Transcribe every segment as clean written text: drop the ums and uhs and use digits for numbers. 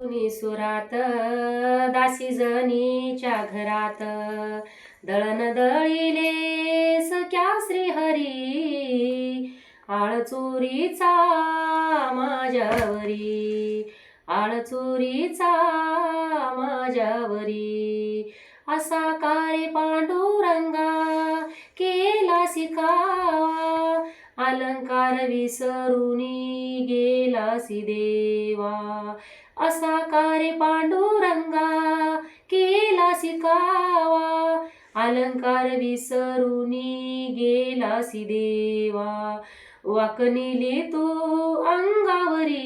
सुरात दासी जनीच्या घरात दळण दळिले सख्या श्रीहरी आळचोरीचा माझ्यावरी आळचोरीचा माझ्यावरी असा काय पांडुरंगा केला शिकावा अलंकार विसरुनी गेलासी देवा असा कार्य पांडुरंगा केला शिकावा अलंकार विसरुनी गेलासी देवा वाकणिले तू अंगावरी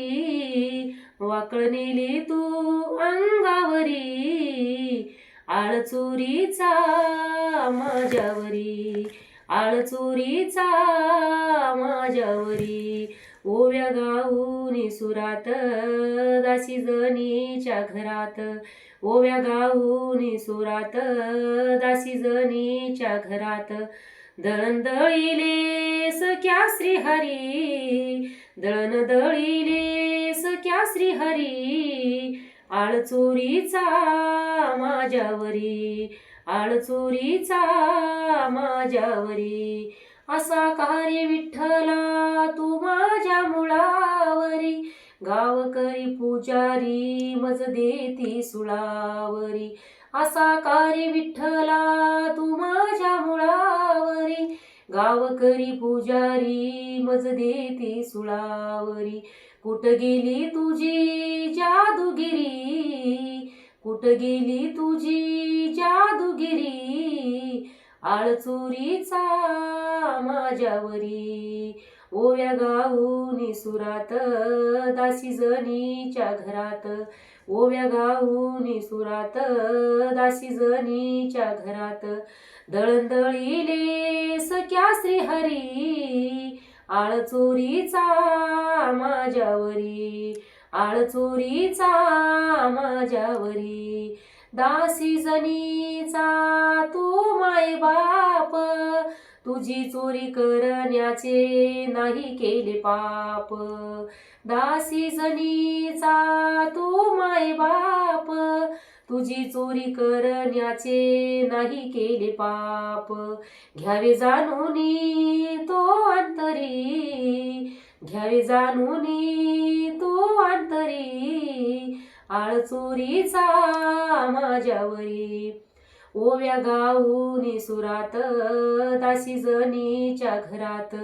वाकणिले तू अंगावरी आळचोरीचा माझ्यावरी आळचोरीचा माझ्यावरी ओव्या गाऊनी सुरात दासी जनीच्या घरात ओव्या गाऊनी सुरात दासी जनीच्या घरात दळण दळिले सख्या श्रीहरी दळण दळिले सख्या श्रीहरी आळचोरीचा माझ्यावरी आळचोरीचा माझ्यावरी असा कार्य विठ्ठला तू माझ्या मुळावरी गावकरी पुजारी मज देती सुळावरी असा कार्य विठ्ठला तू माझ्या मुळावरी गावकरी पुजारी मज देती सुळावरी कुठ गेली तुझी जादूगिरी कुठ गेली तुझी जादूगिरी आळचोरीचा माझ्यावरी ओव्या गाऊनी सुरात दासी जनीच्या घरात ओव्या गाऊनी सुरात दासी जनीच्या घरात दळण दळिले सख्या श्रीहरी आळचोरीचा माझ्यावरी आळचोरीचा माझ्यावरी दासी जनीचा तू माय बाप तुझी चोरी करण्याचे नाही केले पाप दासी जनीचा तू माय बाप तुझी चोरी करण्याचे नाही केले पाप घ्यावे जाणूनी तो अंतरी घ्यावे जाणूनी तो अंतरी आळचोरीचा माझ्यावरी ओव्या गाऊनी सुरात दासी जनीच्या घरात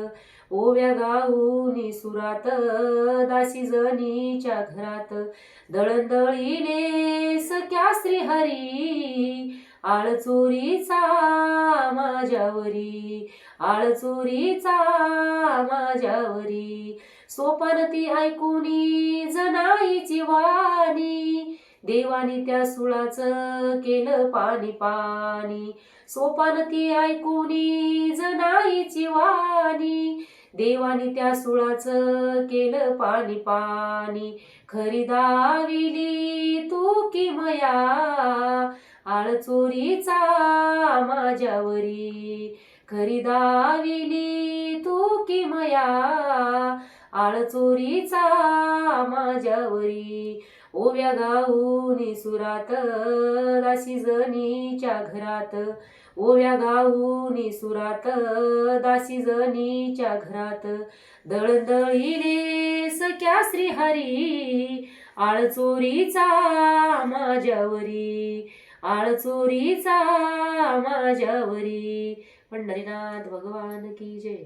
ओव्या गाऊनी सुरात दासी जनीच्या घरात दळण दळिले सख्या श्रीहरी आळचोरीचा माझ्यावरी आळचोरीचा माझ्यावरी सोपानती ऐकुनी जनाईची वाणी देवानी त्या सुळाचं केलं पाणी पाणी सोपानती ऐकुनी जनाईची वाणी देवानी त्या सुळाचं केलं पाणी पाणी खरी दाविली तू किमया आळचोरीचा माझ्यावरी खरी दाविली तू किमया आळचोरीचा माझ्यावरी ओव्या गाऊनी सुरात दासी जनीच्या घरात ओव्या गाऊनी सुरात दासी जनीच्या घरात दळण दळिले सख्या श्रीहरी आळचोरीचा माझ्यावरी आळचोरीचा माझ्यावरी पंढरीनाथ भगवान की जय।